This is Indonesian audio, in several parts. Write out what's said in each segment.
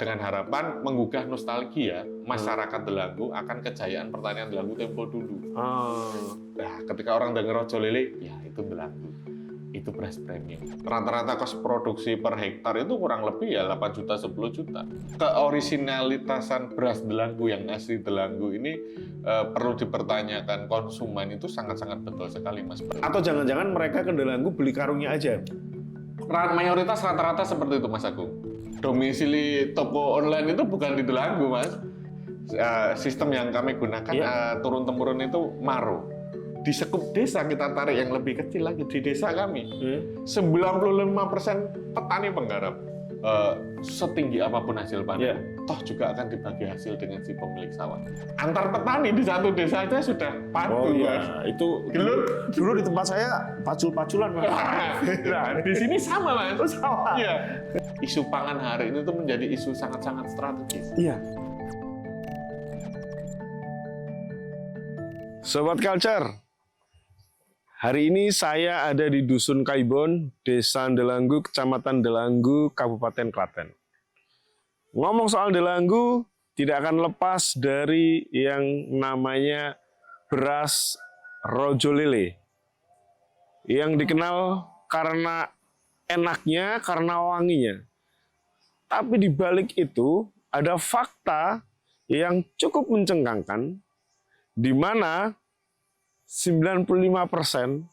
dengan harapan menggugah nostalgia masyarakat Delanggu akan kejayaan pertanian Delanggu tempo dulu. Nah, ketika orang dengar Rojo Lele, ya itu Delanggu. Itu beras premium. Rata-rata kos produksi per hektar itu kurang lebih ya 8 juta 10 juta. Keorisinalitasan beras Delanggu yang asli Delanggu ini perlu dipertanyakan. Konsumen itu sangat-sangat betul sekali, Mas. Atau jangan-jangan mereka ke Delanggu beli karungnya aja? Mayoritas rata-rata seperti itu, Mas Agung. Domisili toko online itu bukan di Delanggu, Mas. Sistem yang kami gunakan turun-temurun itu Maro. Di sekup desa kita tarik yang lebih kecil lagi, di desa kami 95% petani penggarap, setinggi apapun hasil panen, toh juga akan dibagi hasil dengan si pemilik sawah. Antar petani di satu desa aja sudah padu. Itu dulu di tempat saya pacul-paculan, Mas. Nah, di sini sama, Mas. Sama. Iya. Isu pangan hari ini tuh menjadi isu sangat-sangat strategis. Iya. Sobat Culture, hari ini saya ada di Dusun Kaibon, Desa Delanggu, Kecamatan Delanggu, Kabupaten Klaten. Ngomong soal Delanggu, tidak akan lepas dari yang namanya beras Rojo Lele. Yang dikenal karena enaknya, karena wanginya. Tapi di balik itu ada fakta yang cukup mencengangkan, di mana 95%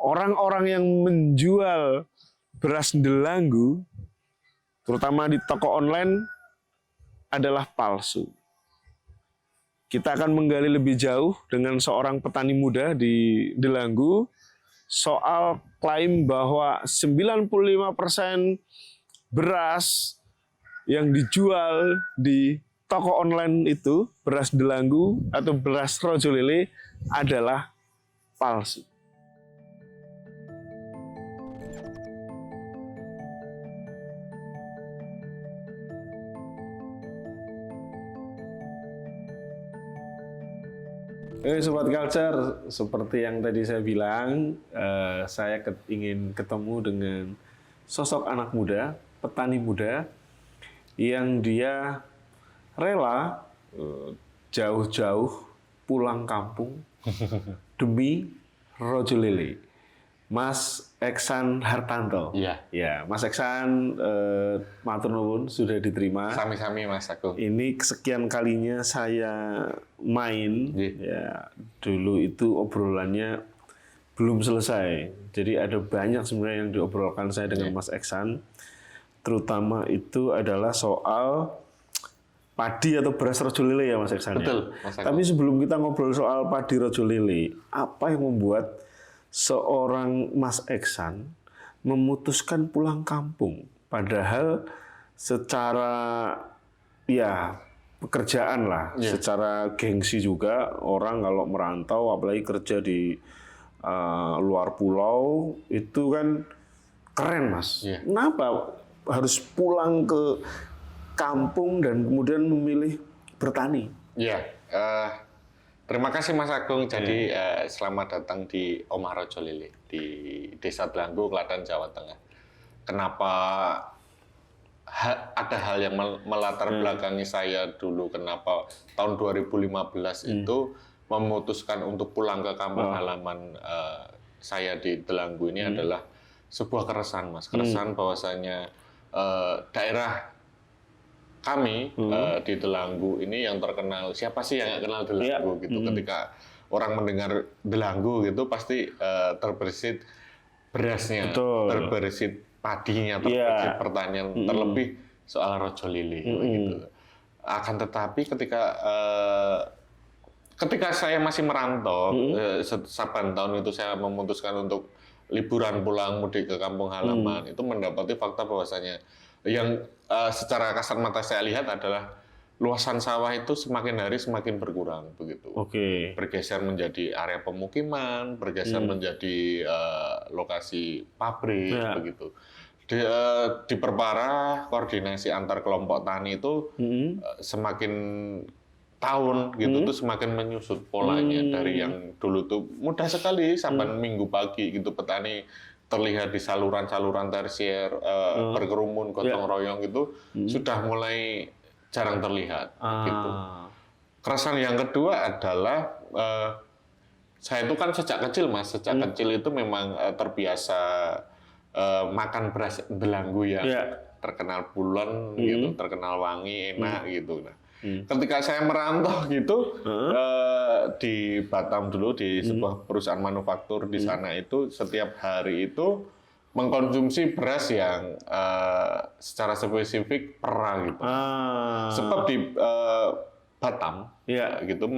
orang-orang yang menjual beras Delanggu, terutama di toko online, adalah palsu. Kita akan menggali lebih jauh dengan seorang petani muda di Delanggu soal klaim bahwa 95% beras yang dijual di toko online itu, beras Delanggu atau beras Rojo Lele, adalah palsu. Sobat Culture, seperti yang tadi saya bilang, saya ingin ketemu dengan sosok anak muda, petani muda, yang dia rela jauh-jauh pulang kampung demi Rojo Lele. Mas Eksan Hartanto. Iya. Ya, Mas Eksan, matur nuwun sudah diterima. Sami-sami, Mas Agung. Ini kesekian kalinya saya main. Ya, dulu itu obrolannya belum selesai. Jadi ada banyak sebenarnya yang diobrolkan saya dengan Mas Eksan. Terutama itu adalah soal padi atau beras Rojo Lele ya, Mas Eksan. Betul, Mas Agung. Tapi sebelum kita ngobrol soal padi Rojo Lele, apa yang membuat seorang Mas Eksan memutuskan pulang kampung? Padahal secara pekerjaan lah, secara gengsi juga orang kalau merantau, apalagi kerja di luar pulau, itu kan keren, Mas. Kenapa harus pulang ke kampung dan kemudian memilih bertani? Terima kasih, Mas Agung. Jadi selamat datang di Omah Rojo Lele di Desa Delanggu, Klaten, Jawa Tengah. Kenapa ada hal yang melatar belakangi saya dulu? Kenapa tahun 2015 itu memutuskan untuk pulang ke kampung halaman saya di Delanggu ini adalah sebuah keresahan, Mas. Keresahan bahwasanya daerah kami di Delanggu ini yang terkenal, siapa sih yang nggak kenal Delanggu gitu. Ketika orang mendengar Delanggu gitu pasti terbersit berasnya, terbersit padinya, terbersit pertanian, terlebih soal Rojo Lele gitu. Akan tetapi ketika saya masih merantau, saban tahun itu saya memutuskan untuk liburan pulang mudik ke kampung halaman, itu mendapati fakta bahwasanya yang secara kasat mata saya lihat adalah luasan sawah itu semakin hari semakin berkurang begitu. Bergeser menjadi area pemukiman, bergeser menjadi lokasi pabrik begitu. Diperparah koordinasi antar kelompok tani itu semakin tahun gitu tuh semakin menyusut polanya dari yang dulu tuh mudah sekali saban minggu pagi gitu petani terlihat di saluran-saluran tersier berkerumun gotong royong itu sudah mulai jarang terlihat gitu. Keresahan yang kedua adalah saya itu kan sejak kecil Mas, kecil itu memang terbiasa makan beras Delanggu yang terkenal pulen gitu, terkenal wangi, enak gitu. Nah, ketika saya merantau gitu di Batam dulu di sebuah perusahaan manufaktur di sana itu setiap hari itu mengkonsumsi beras yang secara spesifik pera gitu. Sebab di Batam gitu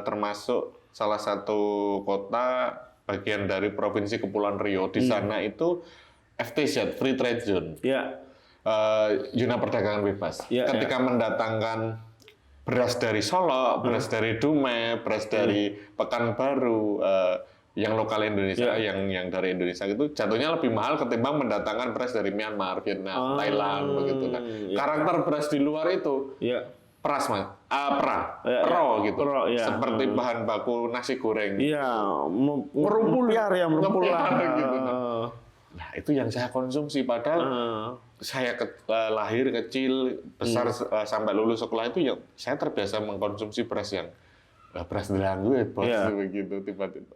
termasuk salah satu kota bagian dari provinsi Kepulauan Riau. Di sana itu FTZ, Free Trade Zone. Zona perdagangan bebas. Ketika mendatangkan beras dari Solo, beras dari Dumai, beras dari Pekanbaru, yang lokal Indonesia, yang dari Indonesia itu jatuhnya lebih mahal ketimbang mendatangkan beras dari Myanmar, Vietnam, Thailand begitu. Nah, karakter beras di luar itu peras Mas, pro gitu, seperti bahan baku nasi goreng. Merumpul gitu. Nah, itu yang saya konsumsi padahal saya lahir kecil, besar sampai lulus sekolah itu ya saya terbiasa mengkonsumsi beras yang beras Delanggu bos begitu tiba-tiba.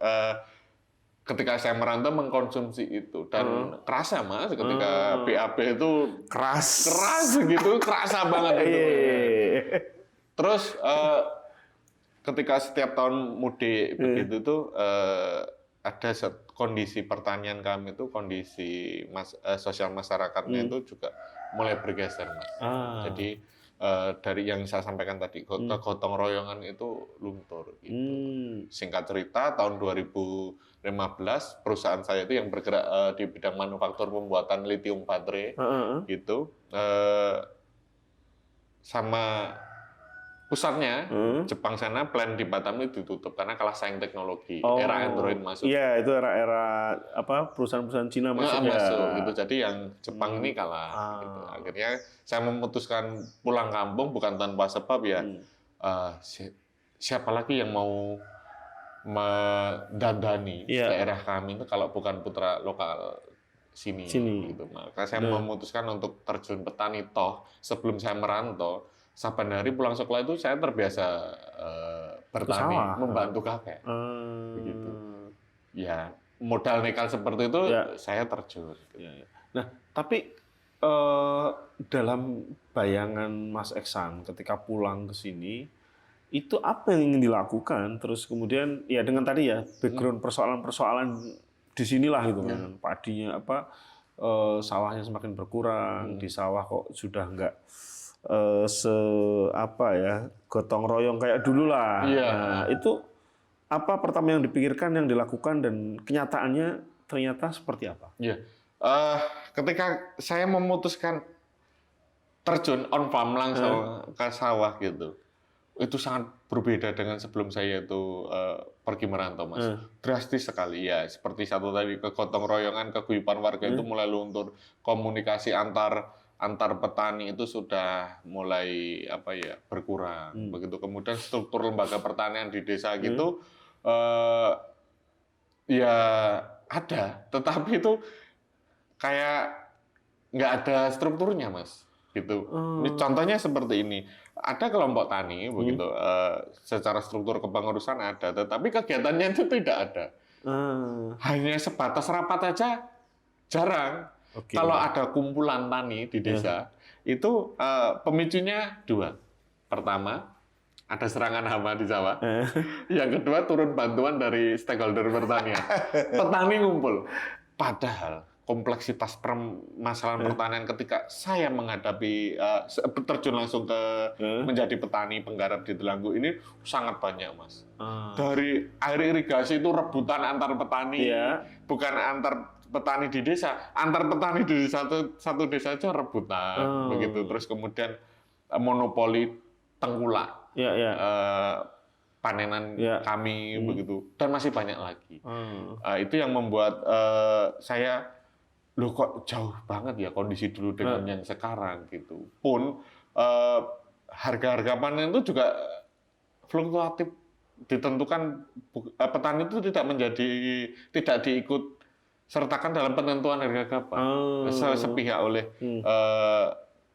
Ketika saya merantau mengkonsumsi itu dan kerasa Mas ketika BAB itu keras gitu, kerasa banget itu. Terus ketika setiap tahun mudik begitu tuh ada kondisi pertanian kami itu kondisi sosial masyarakatnya itu juga mulai bergeser Mas. Jadi dari yang saya sampaikan tadi gotong royongan itu luntur gitu. Singkat cerita tahun 2015 perusahaan saya itu yang bergerak di bidang manufaktur pembuatan lithium baterai gitu sama pusatnya Jepang sana plant di Batam itu ditutup karena kalah saing teknologi era Android masuk. Iya, itu era perusahaan-perusahaan Cina masuk gitu. Jadi yang Jepang ini kalah gitu. Akhirnya saya memutuskan pulang kampung bukan tanpa sebab ya. Siapa lagi yang mau mendandani daerah kami itu kalau bukan putra lokal sini. Gitu. Maka saya memutuskan untuk terjun petani toh sebelum saya merantau. Saban hari pulang sekolah itu saya terbiasa bertani, membantu kakek, begitu. Ya modal nekat seperti itu saya terjun. Nah, tapi dalam bayangan Mas Eksan ketika pulang ke sini itu apa yang ingin dilakukan? Terus kemudian ya dengan tadi ya background persoalan-persoalan di sinilah gitu kan, padinya sawahnya semakin berkurang, di sawah kok sudah enggak gotong royong kayak dulu lah. Nah, itu apa pertama yang dipikirkan, yang dilakukan dan kenyataannya ternyata seperti apa? Ketika saya memutuskan terjun on farm langsung ke sawah gitu, itu sangat berbeda dengan sebelum saya itu pergi merantau Mas. Drastis sekali ya, seperti satu tadi kegotong royongan, keguyupan warga itu mulai luntur, komunikasi antar petani itu sudah mulai berkurang. Begitu kemudian struktur lembaga pertanian di desa gitu ya ada, tetapi itu kayak nggak ada strukturnya Mas. Gitu. Ini contohnya seperti ini. Ada kelompok tani begitu, secara struktur kepengurusan ada, tetapi kegiatannya itu tidak ada. Hanya sebatas rapat aja jarang. Kalau ada kumpulan tani di desa, itu pemicunya dua. Pertama, ada serangan hama di sawah. Yang kedua, turun bantuan dari stakeholder pertanian. Petani ngumpul. Padahal kompleksitas permasalahan pertanian ketika saya menghadapi terjun langsung ke menjadi petani penggarap di Delanggu ini sangat banyak Mas. Dari air irigasi itu rebutan antar petani, bukan antar petani di desa, antar petani di satu desa aja rebutan, begitu. Terus kemudian monopoli tengkulak, panenan kami, begitu. Dan masih banyak lagi. Itu yang membuat saya, loh kok jauh banget ya kondisi dulu dengan yang sekarang gitu. Pun harga-harga panen itu juga fluktuatif, ditentukan petani itu tidak diikut sertakan dalam penentuan harga gabah sepihak oleh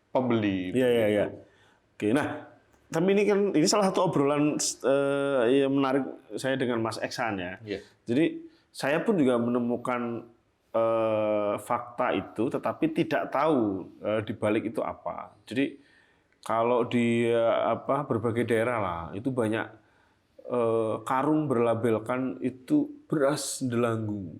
pembeli. Iya. Oke, nah tapi ini salah satu obrolan yang menarik saya dengan Mas Eksan ya. Iya. Jadi saya pun juga menemukan fakta itu, tetapi tidak tahu di balik itu apa. Jadi kalau di berbagai daerah lah itu banyak karung berlabelkan itu beras Delanggu,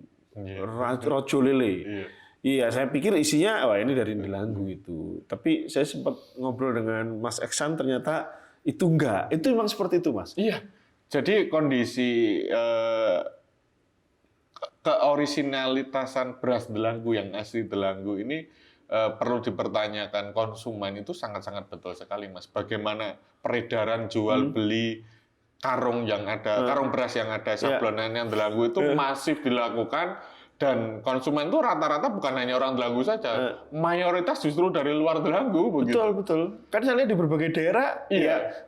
rojo lele. Iya, saya pikir isinya wah ini dari Delanggu itu. Tapi saya sempat ngobrol dengan Mas Eksan, ternyata itu enggak. Itu memang seperti itu, Mas. Iya. Jadi kondisi keorisinalitasan beras Delanggu yang asli Delanggu ini perlu dipertanyakan. Konsumen itu sangat-sangat betul sekali, Mas. Bagaimana peredaran jual beli karung yang ada, karung beras yang ada sablonannya Delanggu itu masif dilakukan, dan konsumen itu rata-rata bukan hanya orang Delanggu saja, mayoritas justru dari luar Delanggu begitu. Betul. Kan saya lihat di berbagai daerah,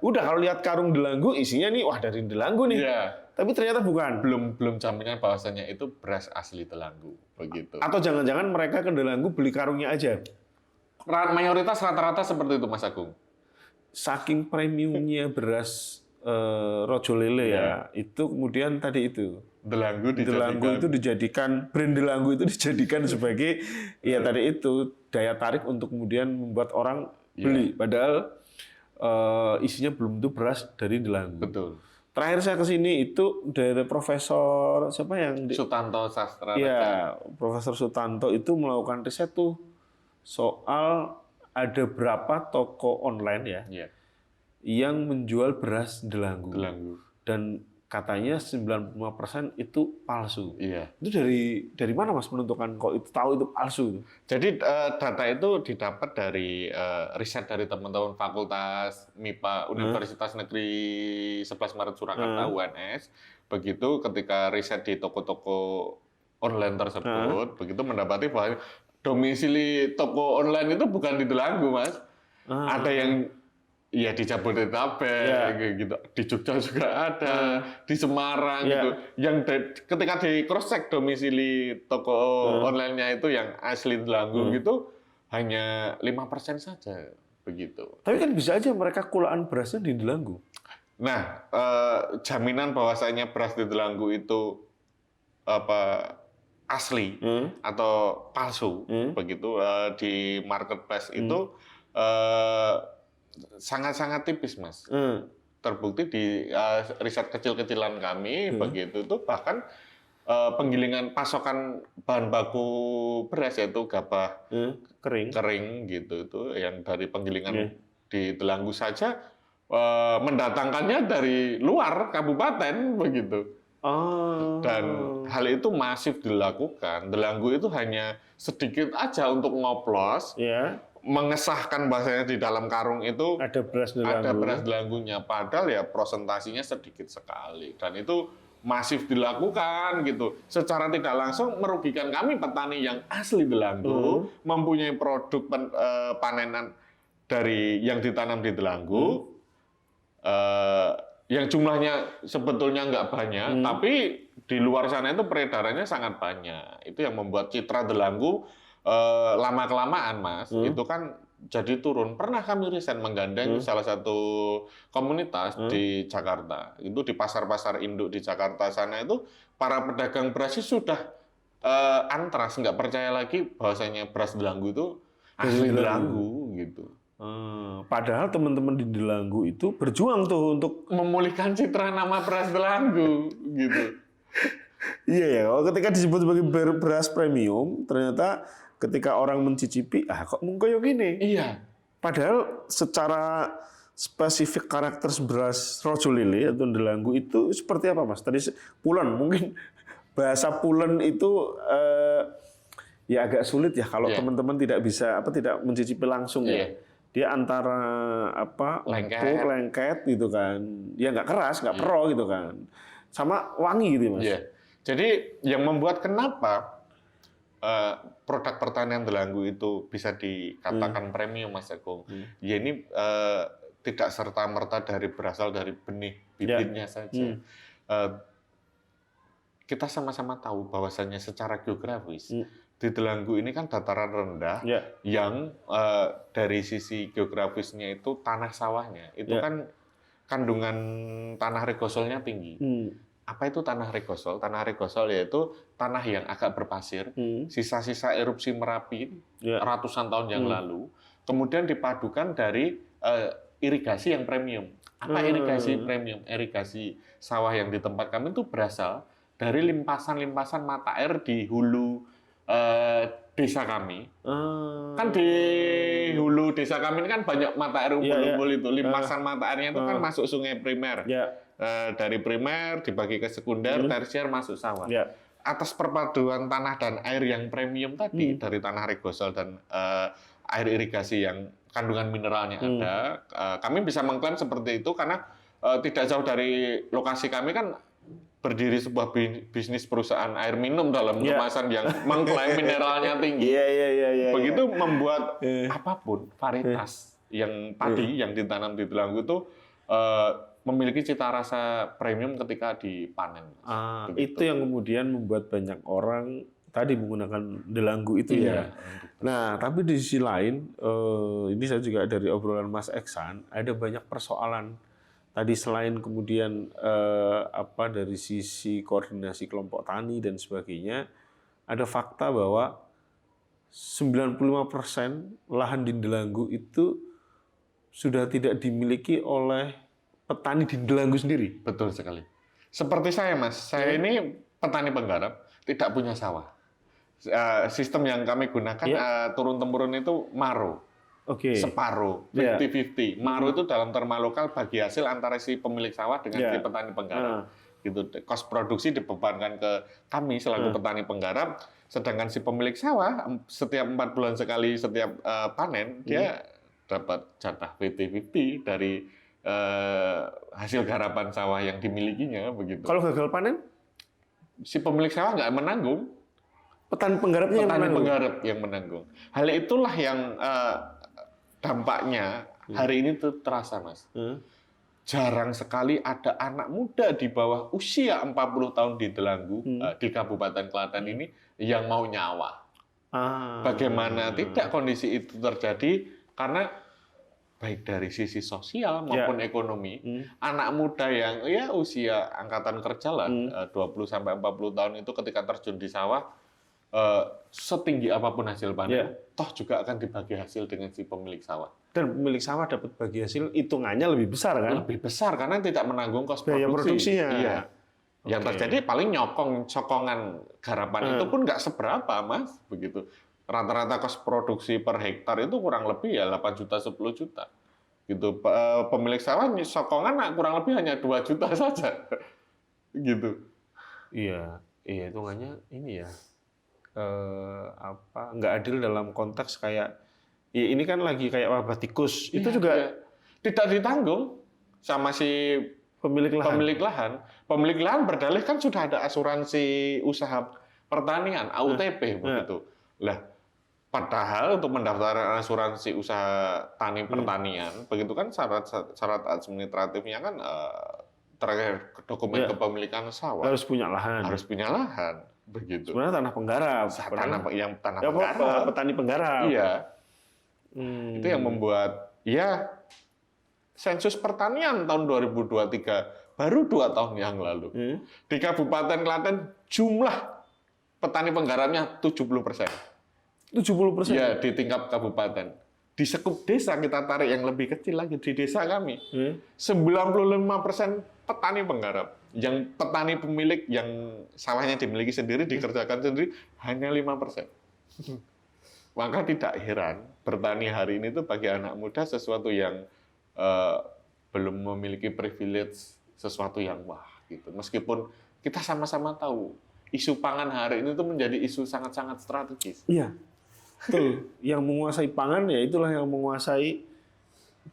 udah kalau lihat karung Delanggu isinya nih, wah dari Delanggu nih. Iya. Tapi ternyata bukan. Belum jaminan bahwasanya itu beras asli Delanggu begitu. Atau jangan-jangan mereka ke Delanggu beli karungnya aja. Mayoritas rata-rata seperti itu, Mas Agung. Saking premiumnya beras rojo lele ya, itu kemudian tadi itu Delanggu itu dijadikan brand Delanggu itu dijadikan sebagai ya tadi itu daya tarik untuk kemudian membuat orang beli. Padahal isinya belum tentu beras dari Delanggu. Betul. Terakhir saya ke sini itu dari Profesor siapa yang Sutanto Sastra. Iya, Profesor Sutanto itu melakukan riset tuh soal ada berapa toko online ya yang menjual beras Delanggu. Dan katanya 95% itu palsu. Iya. Itu dari mana Mas menentukan kok itu tahu itu palsu itu? Jadi data itu didapat dari riset dari teman-teman Fakultas MIPA Universitas Negeri 11 Maret Surakarta UNS. Begitu ketika riset di toko-toko online tersebut, begitu mendapati bahwa domisili toko online itu bukan di Delanggu, Mas. Ada yang iya di Jabodetabek gitu, di Jogja juga ada, di Semarang gitu. Yang ketika di cross check domisili toko online-nya itu yang asli Delanggu gitu hanya 5% saja begitu. Tapi kan bisa aja mereka kulaan berasnya di Delanggu. Nah, jaminan bahwasanya beras di Delanggu itu asli atau palsu begitu di marketplace itu sangat-sangat tipis, Mas. Terbukti di riset kecil-kecilan kami begitu itu bahkan penggilingan pasokan bahan baku beras yaitu gabah kering gitu itu yang dari penggilingan di Delanggu saja mendatangkannya dari luar kabupaten begitu. Dan hal itu masif dilakukan. Delanggu itu hanya sedikit aja untuk ngoplos. Mengesahkan bahasanya di dalam karung itu ada beras Delanggunya, padahal ya prosentasinya sedikit sekali, dan itu masif dilakukan gitu. Secara tidak langsung merugikan kami petani yang asli Delanggu, mempunyai produk panenan dari yang ditanam di Delanggu, yang jumlahnya sebetulnya nggak banyak, tapi di luar sana itu peredarannya sangat banyak. Itu yang membuat citra Delanggu lama-kelamaan, Mas, itu kan jadi turun. Pernah kami riset menggandeng salah satu komunitas di Jakarta. Itu di pasar-pasar induk di Jakarta sana itu para pedagang beras sudah antras, nggak percaya lagi bahwasanya beras Delanggu itu asli Delanggu gitu. Padahal teman-teman di Delanggu itu berjuang tuh untuk memulihkan citra nama beras Delanggu gitu. Iya ya, kalau ketika disebut sebagai beras premium, ternyata ketika orang mencicipi, kok mungkin gini. Iya. Padahal secara spesifik karakter beras rojo lele atau Delanggu itu seperti apa, Mas? Tadi pulen, mungkin bahasa pulen itu ya agak sulit ya kalau teman-teman tidak bisa tidak mencicipi langsung ya. Dia antara lengket gitu kan. Ya nggak keras, nggak pro gitu kan. Sama wangi gitu, Mas. Jadi yang membuat kenapa produk pertanian Delanggu itu bisa dikatakan premium, Mas Agung, ya ini tidak serta-merta berasal dari benih bibitnya saja. kita sama-sama tahu bahwasannya secara geografis di Delanggu ini kan dataran rendah yang dari sisi geografisnya itu tanah sawahnya itu kan kandungan tanah regosolnya tinggi. Apa itu tanah regosol? Tanah regosol yaitu tanah yang agak berpasir, sisa-sisa erupsi Merapi ratusan tahun yang lalu, kemudian dipadukan dari irigasi yang premium. Apa irigasi premium? Irigasi sawah yang di tempat kami itu berasal dari limpasan-limpasan mata air di hulu desa kami. Kan di hulu desa kami ini kan banyak mata air umpul-umpul itu. Limpasan mata airnya itu kan masuk sungai primer. Dari primer dibagi ke sekunder, tersier masuk sawah. Atas perpaduan tanah dan air yang premium tadi dari tanah regosol dan air irigasi yang kandungan mineralnya ada, kami bisa mengklaim seperti itu karena tidak jauh dari lokasi kami kan berdiri sebuah bisnis perusahaan air minum dalam kemasan yang mengklaim mineralnya tinggi. Begitu membuat apapun varietas yang padi yang ditanam di Delanggu itu memiliki cita rasa premium ketika dipanen. Itu yang kemudian membuat banyak orang tadi menggunakan Delanggu itu ya. Nah, tapi di sisi lain, ini saya juga dari obrolan Mas Eksan, ada banyak persoalan. Tadi selain kemudian dari sisi koordinasi kelompok tani dan sebagainya, ada fakta bahwa 95% lahan di Delanggu itu sudah tidak dimiliki oleh petani di Delanggu sendiri. Betul sekali. Seperti saya, Mas. Saya ini petani penggarap, tidak punya sawah. Sistem yang kami gunakan turun-temurun itu maro. Separuh, 50-50. Maro itu dalam terma lokal bagi hasil antara si pemilik sawah dengan si petani penggarap. Gitu. Kos produksi dibebankan ke kami selaku petani penggarap, sedangkan si pemilik sawah setiap 4 bulan sekali setiap panen dia dapat jatah 50-50 dari hasil garapan sawah yang dimilikinya begitu. Kalau gagal panen, si pemilik sawah nggak menanggung. Petani penggarapnya penggarap yang menanggung. Hal itulah yang dampaknya hari ini tuh terasa, Mas. Jarang sekali ada anak muda di bawah usia 40 tahun di Delanggu, di Kabupaten Klaten ini yang mau nyawa. Bagaimana tidak kondisi itu terjadi? Karena baik dari sisi sosial maupun ekonomi, anak muda yang usia angkatan kerja lah 20-40 tahun itu ketika terjun di sawah, setinggi apapun hasil panen, toh juga akan dibagi hasil dengan si pemilik sawah. Dan pemilik sawah dapat bagi hasil hitungannya lebih besar kan? Lebih besar karena tidak menanggung kos biaya produksinya. Iya. Yang terjadi paling sokongan garapan itu pun nggak seberapa, Mas, begitu. Rata-rata kos produksi per hektar itu kurang lebih 8 juta 10 juta. Gitu. Pemilik sawah sokongan kurang lebih hanya 2 juta saja. Gitu. Iya, hitungannya ini ya. Nggak adil dalam konteks kayak ini kan lagi kayak wabah tikus itu juga tidak ditanggung sama si pemilik lahan. Pemilik lahan berdalih kan sudah ada asuransi usaha pertanian AUTP begitu. Lah padahal untuk mendaftar asuransi usaha tani pertanian begitu kan syarat administratifnya kan terakhir dokumen kepemilikan sawah harus punya lahan. Begitu. Sebenarnya tanah penggarap. Tanah penggarap. Petani penggarap. Iya. Itu yang membuat sensus pertanian tahun 2023 baru 2 tahun yang lalu. Di Kabupaten Klaten jumlah petani penggarapnya 70%. 70%? Ya, di tingkat kabupaten. Di sekup desa kita tarik yang lebih kecil lagi di desa kami. 95% petani penggarap. Yang petani pemilik yang sawahnya dimiliki sendiri, dikerjakan sendiri, hanya 5%. Maka tidak heran, bertani hari ini tuh bagi anak muda sesuatu yang belum memiliki privilege, sesuatu yang wah gitu. Meskipun kita sama-sama tahu, isu pangan hari ini tuh menjadi isu sangat-sangat strategis. Iya, betul. Yang menguasai pangan ya itulah yang menguasai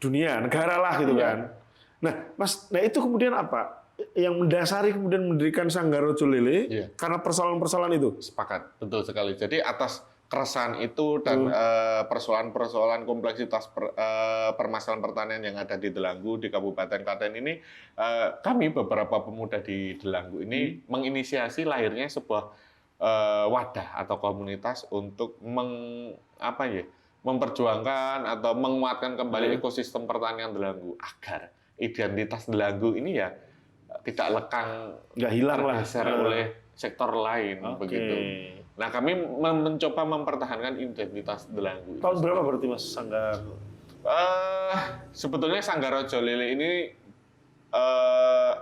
dunia, negara lah gitu kan. Nah, Mas, itu kemudian apa? Yang mendasari kemudian mendirikan Sanggar Rojo Lele karena persoalan-persoalan itu. Sepakat, betul sekali. Jadi atas keresahan itu dan persoalan-persoalan kompleksitas permasalahan pertanian yang ada di Delanggu di Kabupaten Klaten ini, kami beberapa pemuda di Delanggu ini menginisiasi lahirnya sebuah wadah atau komunitas untuk memperjuangkan atau menguatkan kembali ekosistem pertanian Delanggu agar identitas Delanggu ini ya tidak lekang, nggak hilang lah oleh sektor lain begitu. Nah, kami mencoba mempertahankan identitas Delanggu. Tahun berapa berarti Mas Sanggar? Sebetulnya Sanggar Rojo Lele ini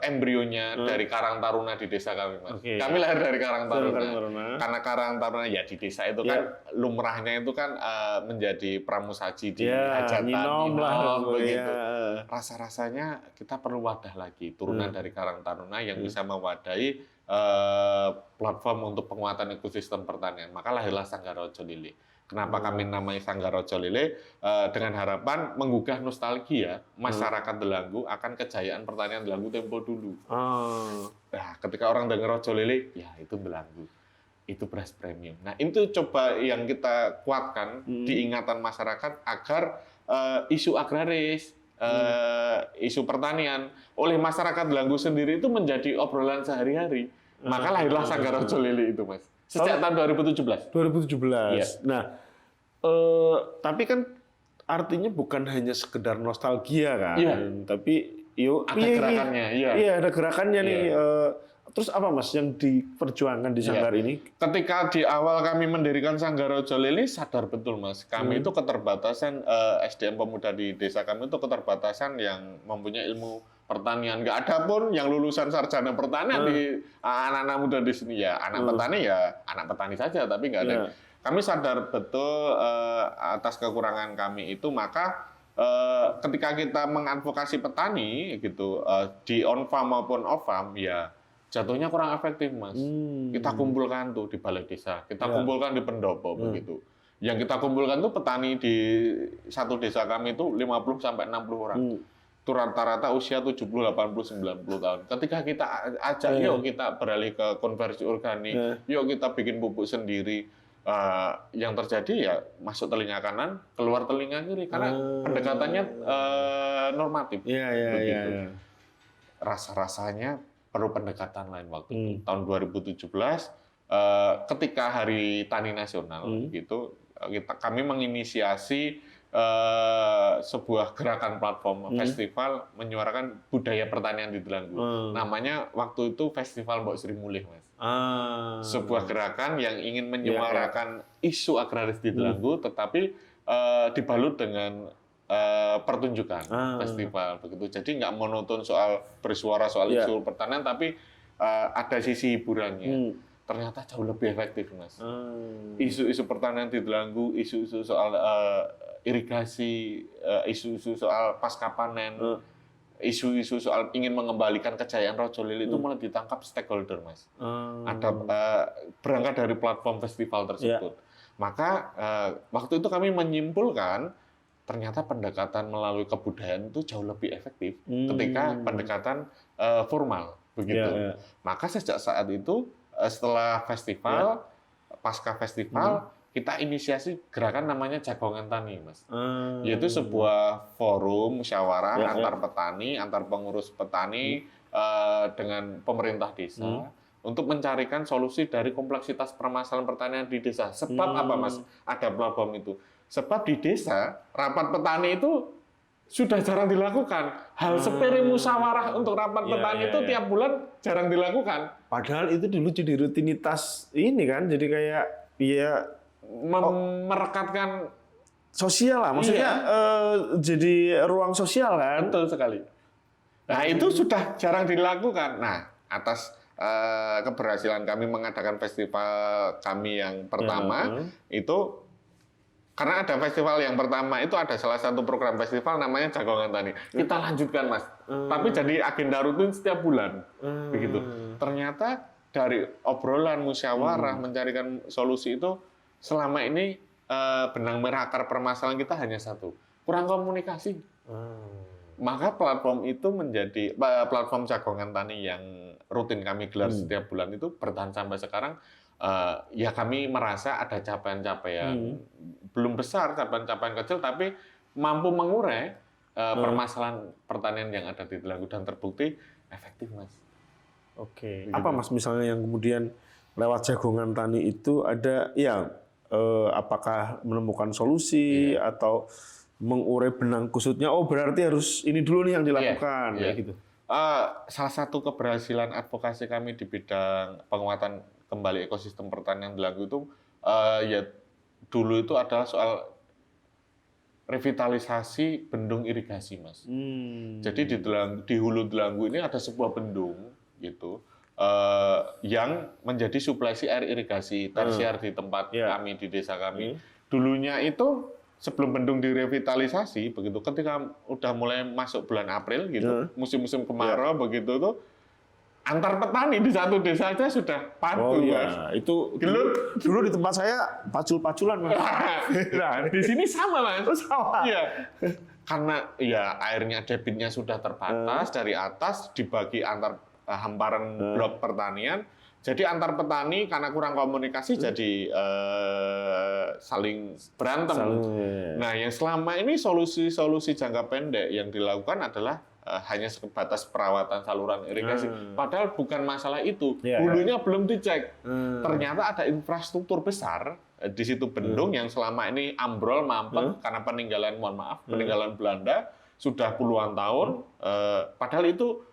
embrionya dari Karang Taruna di desa kami, Mas. Kami lahir dari Karang Taruna. Karena Karang Taruna ya di desa itu kan lumrahnya itu kan menjadi pramusaji di hajatan, nyinom begitu. Rasa-rasanya kita perlu wadah lagi turunan dari Karang Taruna yang bisa mewadahi platform untuk penguatan ekosistem pertanian. Maka lahirlah Sanggar Rojo Lele. Kenapa kami namanya Sanggar Rojo Lele? Dengan harapan menggugah nostalgia masyarakat Delanggu akan kejayaan pertanian Delanggu tempo dulu. Nah, ketika orang dengar Rojo Lele, ya itu Delanggu, itu beras premium. Nah, itu coba yang kita kuatkan di ingatan masyarakat agar isu agraris, isu pertanian oleh masyarakat Delanggu sendiri itu menjadi obrolan sehari-hari. Maka lahirlah Sanggar Rojo Lele itu, Mas. Sejak tahun 2017. 2017. Iya. Nah, tapi kan artinya bukan hanya sekedar nostalgia kan, tapi ada gerakannya. Iya, ada gerakannya nih. Terus apa Mas yang diperjuangkan di Sanggar ini? Ketika di awal kami mendirikan Sanggar Rojo Lele, sadar betul Mas, kami itu keterbatasan SDM pemuda di desa kami itu keterbatasan yang mempunyai ilmu pertanian. Nggak ada pun yang lulusan sarjana pertanian di anak-anak muda di sini. Ya anak petani ya anak petani saja, tapi nggak ada. Kami sadar betul atas kekurangan kami itu, maka ketika kita mengadvokasi petani gitu di on farm maupun off farm, ya jatuhnya kurang efektif, Mas. Kita kumpulkan tuh di balai desa, kita kumpulkan di pendopo begitu. Yang kita kumpulkan tuh petani di satu desa kami itu 50 sampai 60 orang. Itu rata-rata usia 70, 80, 90 tahun. Ketika kita ajak, yuk kita beralih ke konversi organik, yuk kita bikin pupuk sendiri. Yang terjadi ya masuk telinga kanan, keluar telinga kiri karena pendekatannya normatif. Begitu. Rasa-rasanya perlu pendekatan lain waktu itu. Tahun 2017 ketika Hari Tani Nasional gitu, kami menginisiasi sebuah gerakan platform festival menyuarakan budaya pertanian di Delanggu. Namanya waktu itu Festival Mbok Sri Mulih, Mas. Sebuah gerakan yang ingin menyuarakan isu agraris di Delanggu, tetapi dibalut dengan pertunjukan festival begitu. Jadi nggak monoton soal bersuara soal isu pertanian, tapi ada sisi hiburannya. Ternyata jauh lebih efektif, Mas. Isu-isu pertanian di Delanggu, isu-isu soal irigasi, isu-isu soal pasca panen, isu-isu soal ingin mengembalikan kejayaan Rojo Lele itu mulai ditangkap stakeholder, Mas. Ada berangkat dari platform festival tersebut. Maka waktu itu kami menyimpulkan ternyata pendekatan melalui kebudayaan itu jauh lebih efektif ketika pendekatan formal begitu. Maka sejak saat itu setelah festival, pasca festival, kita inisiasi gerakan namanya Jagongan Tani, Mas. Yaitu sebuah forum musyawarah antar petani, antar pengurus petani dengan pemerintah desa untuk mencarikan solusi dari kompleksitas permasalahan pertanian di desa. Sebab apa, Mas? Ada platform itu. Sebab di desa, rapat petani itu sudah jarang dilakukan. Hal sepele musyawarah untuk rapat petani itu tiap bulan jarang dilakukan. Padahal itu dulu jadi rutinitas ini kan, jadi kayak merekatkan sosial lah, maksudnya jadi ruang sosial kan. Betul sekali. Nah itu sudah jarang dilakukan. Nah atas keberhasilan kami mengadakan festival kami yang pertama itu, karena ada festival yang pertama itu ada salah satu program festival namanya Jagongan Tani. Kita lanjutkan, Mas. Tapi jadi agenda rutin setiap bulan. Begitu. Ternyata dari obrolan musyawarah mencarikan solusi itu selama ini benang merah akar permasalahan kita hanya satu. Kurang komunikasi. Maka platform itu menjadi platform Jagongan Tani yang rutin kami gelar setiap bulan itu bertahan sampai sekarang. ya kami merasa ada capaian-capaian belum besar, capaian-capaian kecil, tapi mampu mengurai permasalahan pertanian yang ada di Delanggu dan terbukti efektif, Mas. Oke. Apa Mas misalnya yang kemudian lewat jagongan tani itu ada ya apakah menemukan solusi atau mengurai benang kusutnya? Oh berarti harus ini dulu nih yang dilakukan kayak gitu. Salah satu keberhasilan advokasi kami di bidang penguatan kembali ekosistem pertanian Delanggu itu ya dulu itu adalah soal revitalisasi bendung irigasi, Mas. Jadi di hulu Delanggu ini ada sebuah bendung gitu yang menjadi suplasi air irigasi tersier di tempat kami di desa kami. Dulunya itu sebelum bendung direvitalisasi begitu, ketika udah mulai masuk bulan April gitu, musim-musim kemarau begitu tuh antar petani di satu desa aja sudah padu, Mas. Itu dulu di tempat saya pacul-paculan, Mas. Nah, di sini sama, Mas. Oh, sama. Iya. Karena ya airnya debitnya sudah terbatas dari atas dibagi antar hamparan blok pertanian. Jadi antar petani karena kurang komunikasi jadi saling berantem. Nah, yang selama ini solusi-solusi jangka pendek yang dilakukan adalah hanya sebatas perawatan saluran irigasi. Padahal bukan masalah itu. Hulunya belum dicek. Ternyata ada infrastruktur besar di situ bendung yang selama ini ambrol, mampet karena peninggalan Belanda sudah puluhan tahun. Padahal itu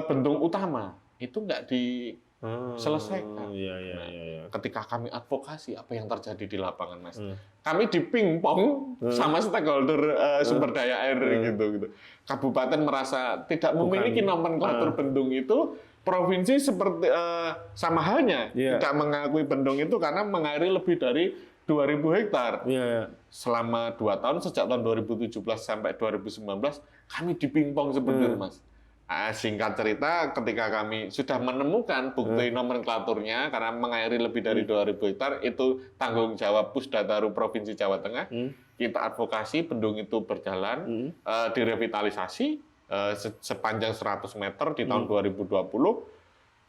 bendung utama itu nggak diselesaikan. Ketika kami advokasi, apa yang terjadi di lapangan, Mas? Kami dipingpong sama stakeholder sumber daya air gitu. Kabupaten merasa tidak memiliki nomenklatur bendung itu, provinsi seperti sama halnya tidak mengakui bendung itu karena mengairi lebih dari 2.000 hektar. Selama 2 tahun, sejak tahun 2017 sampai 2019, kami dipingpong seperti itu, Mas. Singkat cerita, ketika kami sudah menemukan bukti nomenklaturnya, karena mengairi lebih dari 2.000 hektar, itu tanggung jawab Pusdataru Provinsi Jawa Tengah, kita advokasi bendung itu berjalan, direvitalisasi sepanjang 100 meter di tahun 2020.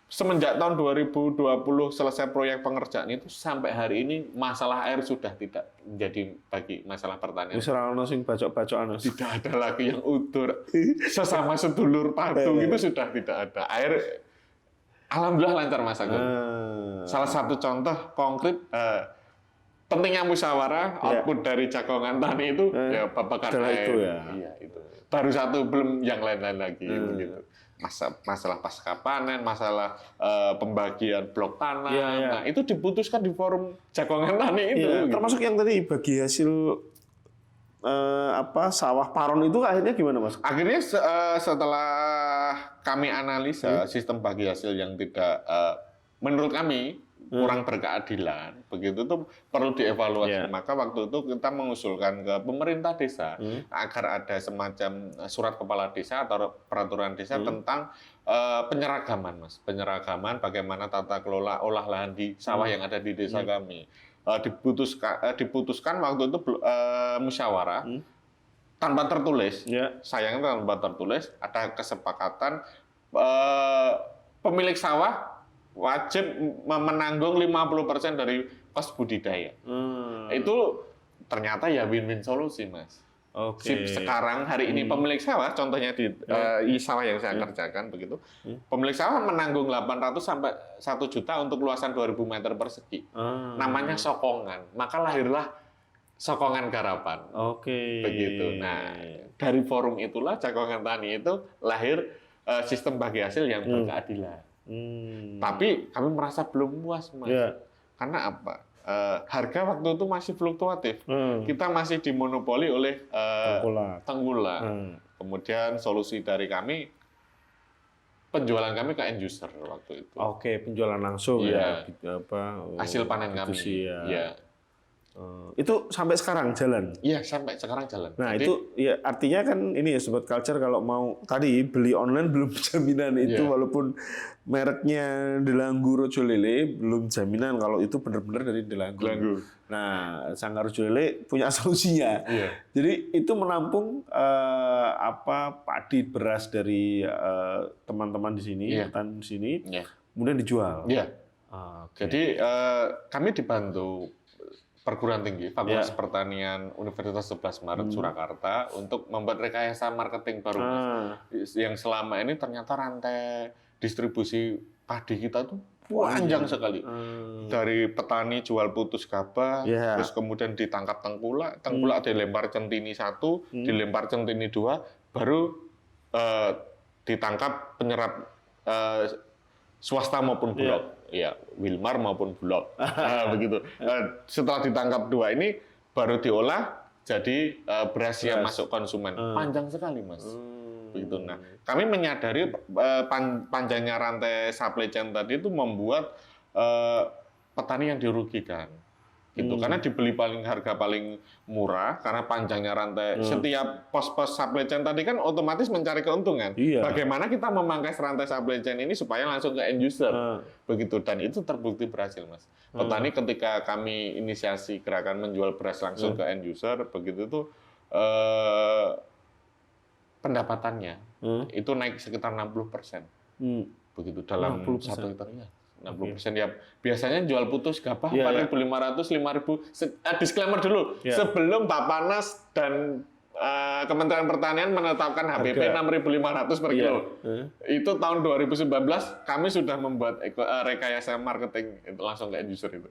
Semenjak tahun 2020 selesai proyek pengerjaan itu, sampai hari ini masalah air sudah tidak menjadi bagi masalah pertanian. Tidak ada lagi yang utur. Sesama sedulur padu itu sudah tidak ada. Air, alhamdulillah lancar, Mas Agung. Salah satu contoh konkret pentingnya musyawarah, output dari jagongan tani itu ya babakan air. Itu ya. Iya, itu. Baru satu, belum yang lain-lain lagi begitu. Masalah pasca panen, masalah pembagian blok tanah, nah itu diputuskan di forum jagongan tani itu. Gitu. Termasuk yang tadi bagi hasil sawah paron itu akhirnya gimana, Mas? Akhirnya setelah kami analisa sistem bagi hasil yang tidak menurut kami kurang berkeadilan, begitu tuh perlu dievaluasi. Maka waktu itu kita mengusulkan ke pemerintah desa agar ada semacam surat kepala desa atau peraturan desa tentang penyeragaman, Mas. Penyeragaman bagaimana tata kelola olah lahan di sawah yang ada di desa kami. Diputuskan waktu itu musyawarah tanpa tertulis. Sayangnya tanpa tertulis, ada kesepakatan pemilik sawah wajib menanggung 50% dari kos budidaya. Itu ternyata ya win-win solusi, Mas. Sekarang hari ini pemilik sawah, contohnya di sawah yang saya kerjakan begitu, pemilik sawah menanggung 800 sampai 1 juta untuk luasan 2.000 meter persegi. Namanya sokongan. Maka lahirlah sokongan garapan. Begitu. Nah, dari forum itulah jagongan tani itu lahir sistem bagi hasil yang berkeadilan. Tapi kami merasa belum puas, Mas. Karena apa? Harga waktu itu masih fluktuatif. Kita masih dimonopoli oleh tengkulak. Kemudian solusi dari kami, penjualan kami ke end user waktu itu. Penjualan langsung hasil panen kami. Itu sampai sekarang jalan? Iya, sampai sekarang jalan. Nah, jadi, itu ya artinya kan ini ya Sobat Culture, kalau mau tadi beli online belum jaminan itu, walaupun mereknya Delanggu Rojo Lele belum jaminan kalau itu benar-benar dari Delanggu. Nah, Sanggar Rojo Lele punya solusinya. Jadi itu menampung padi beras dari teman-teman di sini, petani di sini, kemudian dijual. Jadi kami dibantu perguruan tinggi Fakultas Pertanian Universitas 11 Maret Surakarta untuk membuat rekayasa marketing baru, Mas. Yang selama ini ternyata rantai distribusi padi kita tuh panjang sekali. Dari petani jual putus gabah, terus kemudian ditangkap tengkulak dilempar centini 1, dilempar centini 2, baru ditangkap penyerap swasta maupun Bulog. Ya, Wilmar maupun Bulog. Begitu. Setelah ditangkap 2 ini baru diolah jadi beras yang masuk konsumen. Panjang sekali, Mas. Begitu. Nah, kami menyadari panjangnya rantai supply chain tadi itu membuat petani yang dirugikan. Gitu. Karena dibeli harga paling murah karena panjangnya rantai. Setiap pos-pos supply chain tadi kan otomatis mencari keuntungan. Bagaimana kita memangkas rantai supply chain ini supaya langsung ke end user. Begitu, dan itu terbukti berhasil, Mas. Petani ketika kami inisiasi gerakan menjual beras langsung ke end user, begitu itu pendapatannya itu naik sekitar 60%. Begitu dalam 1 hektar. 60% ya. Biasanya jual putus gabah 4.500, 5.000. Disclaimer dulu, sebelum Bappenas dan Kementerian Pertanian menetapkan HPP 6.500 per kilo. Itu tahun 2019 kami sudah membuat rekayasa marketing itu langsung ke end user itu.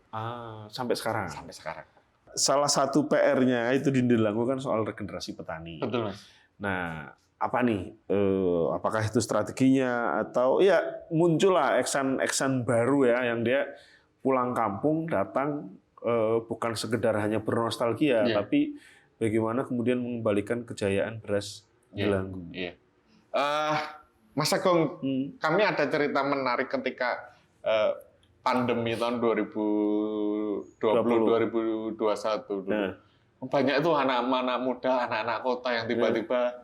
Sampai sekarang. Sampai sekarang. Salah satu PR-nya itu dilakukan soal regenerasi petani. Betul, Mas. Nah, apa nih? Apakah itu strateginya atau ya muncullah eksan baru ya yang dia pulang kampung datang bukan sekedar hanya bernostalgia, tapi bagaimana kemudian mengembalikan kejayaan beras Delanggu. Mas Agung, kami ada cerita menarik ketika pandemi tahun 2020-2021 dulu. Banyak itu anak-anak muda, anak-anak kota yang tiba-tiba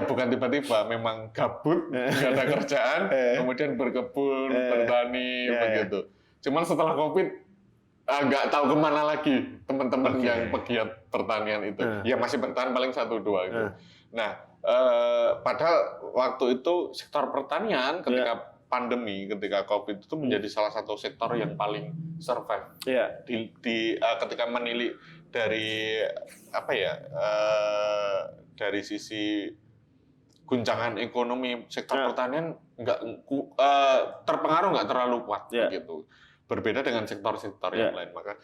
bukan tiba-tiba, memang gabut, nggak ada kerjaan, kemudian berkebun, bertani, begitu. Cuman setelah COVID, nggak tahu kemana lagi teman-teman yang pegiat pertanian itu. Ya masih bertahan paling 1-2 gitu. Nah, padahal waktu itu sektor pertanian ketika pandemi, ketika COVID itu menjadi salah satu sektor yang paling survive. Ketika menilik dari dari sisi guncangan ekonomi, sektor pertanian terpengaruh nggak terlalu kuat gitu. Berbeda dengan sektor-sektor yang lain. Maka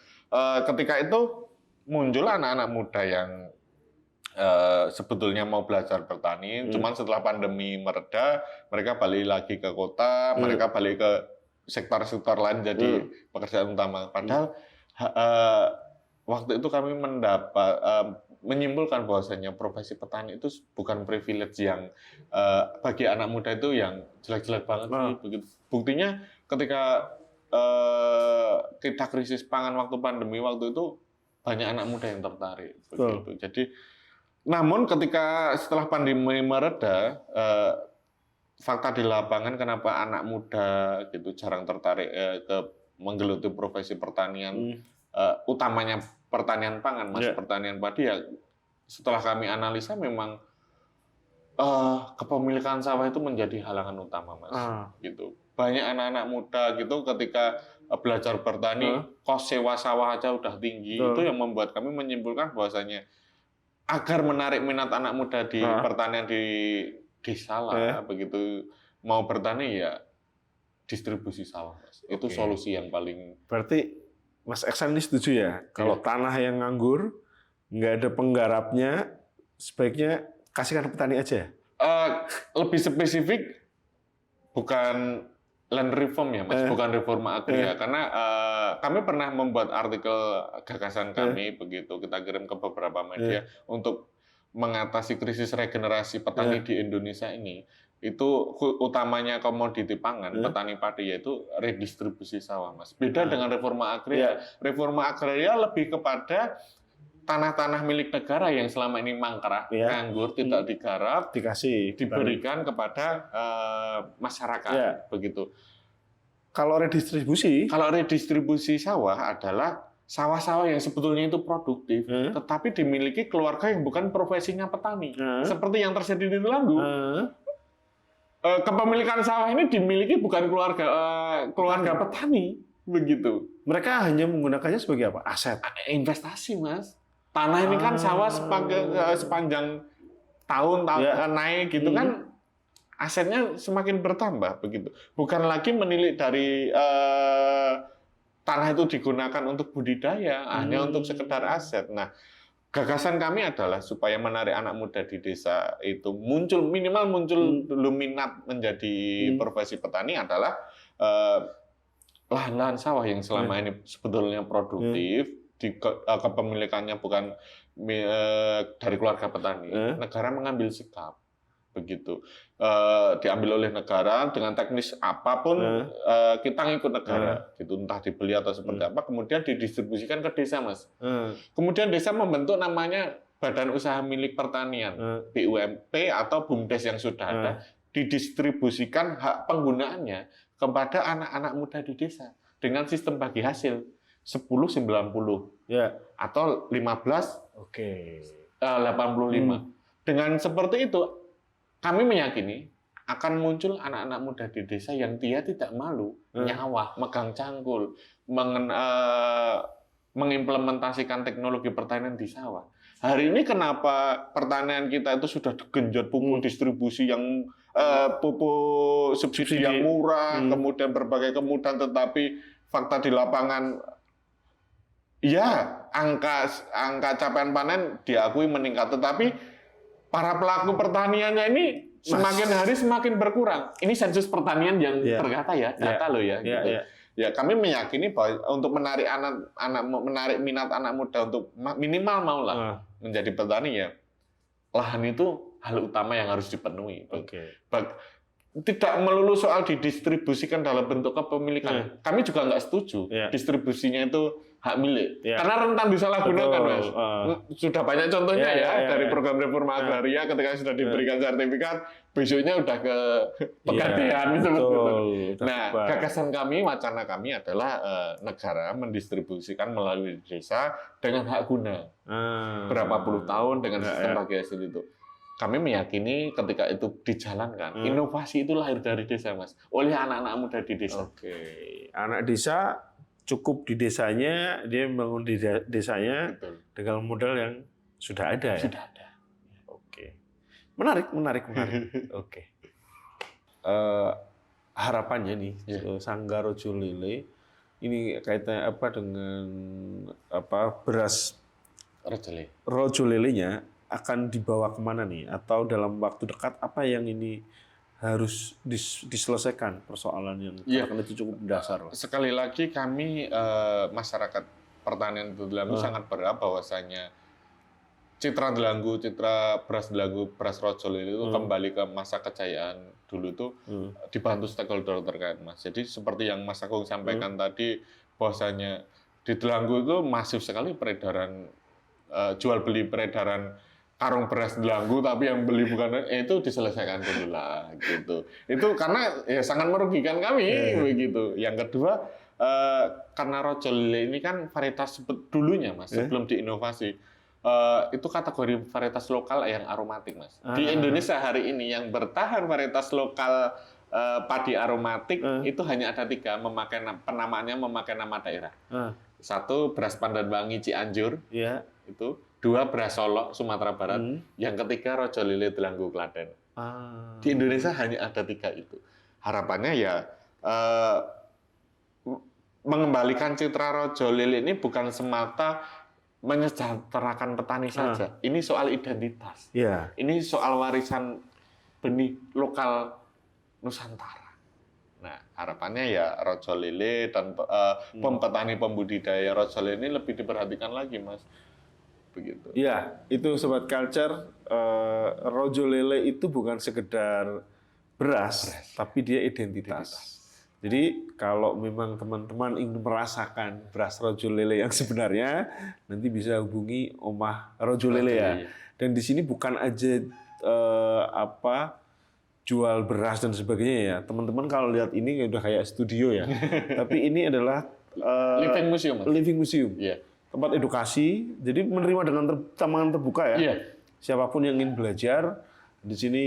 ketika itu muncul anak-anak muda yang sebetulnya mau belajar bertani, cuman setelah pandemi mereda, mereka balik lagi ke kota, mereka balik ke sektor-sektor lain jadi pekerjaan utama. Padahal waktu itu kami menyimpulkan bahwasanya profesi petani itu bukan privilege yang bagi anak muda itu yang jelek-jelek banget sih. Begitu. Buktinya ketika kita krisis pangan waktu pandemi waktu itu banyak anak muda yang tertarik. Begitu. Jadi, namun ketika setelah pandemi mereda, fakta di lapangan kenapa anak muda gitu jarang tertarik ke menggeluti profesi pertanian, utamanya pertanian pangan, pertanian padi ya. Setelah kami analisa memang kepemilikan sawah itu menjadi halangan utama, Mas. Gitu. Banyak anak-anak muda gitu ketika belajar bertani, kos sewa sawah aja udah tinggi. Itu yang membuat kami menyimpulkan bahwasanya agar menarik minat anak muda di pertanian di desa lah, begitu mau bertani ya distribusi sawah, Mas. Itu solusi yang paling. Berarti Mas Eksan ini setuju ya, kalau tanah yang nganggur, nggak ada penggarapnya, sebaiknya kasihkan petani aja? Lebih spesifik, bukan land reform ya, Mas, bukan reforma agri ya. Karena kami pernah membuat artikel gagasan kami, begitu kita kirim ke beberapa media untuk mengatasi krisis regenerasi petani di Indonesia ini. Itu utamanya komoditi pangan, petani padi, yaitu redistribusi sawah, Mas. Beda dengan reforma agraria. Reforma agraria lebih kepada tanah-tanah milik negara yang selama ini mangkrak, nganggur, tidak digarap, diberikan kepada masyarakat, begitu. Kalau redistribusi sawah adalah sawah-sawah yang sebetulnya itu produktif, tetapi dimiliki keluarga yang bukan profesinya petani, seperti yang terjadi di Delanggu. Kepemilikan sawah ini dimiliki bukan keluarga petani, begitu. Mereka hanya menggunakannya sebagai apa? Aset. Investasi, Mas. Tanah ini kan sawah sepanjang tahun naik gitu kan, asetnya semakin bertambah begitu. Bukan lagi menilik dari tanah itu digunakan untuk budidaya, hanya untuk sekedar aset. Nah, gagasan kami adalah supaya menarik anak muda di desa itu minimal muncul dulu minat menjadi profesi petani adalah lahan-lahan sawah yang selama ini sebetulnya produktif, kepemilikannya bukan dari keluarga petani. Negara mengambil sikap begitu, diambil oleh negara dengan teknis apapun, kita ngikut negara gitu, entah dibeli atau seperti apa, kemudian didistribusikan ke desa, Mas. Kemudian desa membentuk namanya Badan Usaha Milik Pertanian, BUMP atau BUMDes yang sudah ada, didistribusikan hak penggunaannya kepada anak-anak muda di desa dengan sistem bagi hasil 10-90 atau 15-85. Dengan seperti itu kami meyakini akan muncul anak-anak muda di desa yang dia tidak malu nyawah, megang cangkul, mengimplementasikan teknologi pertanian di sawah. Hari ini kenapa pertanian kita itu sudah genjot pupuk distribusi yang pupuk subsidi yang murah, kemudian berbagai kemudahan, tetapi fakta di lapangan, ya angka capaian panen diakui meningkat, tetapi para pelaku pertaniannya ini semakin hari semakin berkurang. Ini sensus pertanian yang terkata ya, data loh ya. Gitu. Ya, kami meyakini bahwa untuk menarik menarik minat anak muda untuk minimal maulah menjadi petani ya, lahan itu hal utama yang harus dipenuhi. Tidak melulu soal didistribusikan dalam bentuk kepemilikan. Kami juga nggak setuju distribusinya itu hak milik. Karena rentan disalahgunakan, Mas. Sudah banyak contohnya dari program reforma agraria ketika sudah diberikan sertifikat, besoknya udah ke pegadaian. Nah, gagasan kami, wacana kami adalah negara mendistribusikan melalui desa dengan hak guna. Berapa puluh tahun dengan sistem bagi hasil itu. Kami meyakini ketika itu dijalankan, inovasi itu lahir dari desa, Mas, oleh anak-anak muda di desa. Anak desa cukup di desanya, dia membangun di desanya dengan modal yang sudah ada. Sudah ada. Menarik. Harapannya nih, Sanggar Rojo Lele ini kaitannya apa dengan beras Rojo Lelenya akan dibawa kemana nih? Atau dalam waktu dekat apa yang ini harus diselesaikan persoalan yang karena itu cukup mendasar? Sekali lagi kami masyarakat pertanian di Delanggu sangat berharap bahwasanya citra Delanggu, citra beras Rojo Lele itu kembali ke masa kejayaan dulu itu dibantu stakeholder terkait, Mas. Jadi seperti yang Mas Agung sampaikan tadi bahwasanya di Delanggu itu masif sekali peredaran jual beli peredaran karung beras Delanggu, tapi yang beli bukan itu diselesaikan dulu lah gitu. Itu karena ya sangat merugikan kami begitu. Yang kedua karena Rojo Lele ini kan varietas dulunya, Mas, sebelum diinovasi. Itu kategori varietas lokal yang aromatik, Mas. Di Indonesia hari ini yang bertahan varietas lokal padi aromatik itu hanya ada 3, penamaannya memakai nama daerah. 1 beras Pandanwangi Cianjur, itu 2 beras Solok Sumatera Barat, yang ketiga Rojo Lele Delanggu Klaten. Di Indonesia hanya ada 3 itu. Harapannya ya mengembalikan citra Rojo Lele ini bukan semata menyejahterakan petani saja. Ini soal identitas. Ini soal warisan benih lokal Nusantara. Nah, harapannya ya Rojo Lele dan petani pembudidaya Rojo Lele ini lebih diperhatikan lagi, Mas. Begitu. Ya, itu Sobat Culture, Rojo Lele itu bukan sekedar beras, tapi dia identitas. Jadi kalau memang teman-teman ingin merasakan beras Rojo Lele yang sebenarnya, nanti bisa hubungi Omah Rojo Lele ya. Dan di sini bukan aja jual beras dan sebagainya ya. Teman-teman kalau lihat ini udah kayak studio ya. Tapi ini adalah living museum. Living museum. Tempat edukasi, jadi menerima dengan tangan terbuka ya. Siapapun yang ingin belajar di sini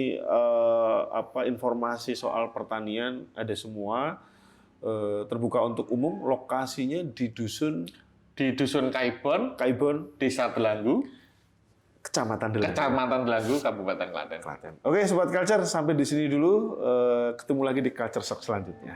informasi soal pertanian ada semua. terbuka untuk umum, lokasinya di Dusun Kaibon, Desa Delanggu, Kecamatan Delanggu. Kabupaten Klaten. Oke, Sobat Culture, sampai di sini dulu. Ketemu lagi di Culture Shock selanjutnya.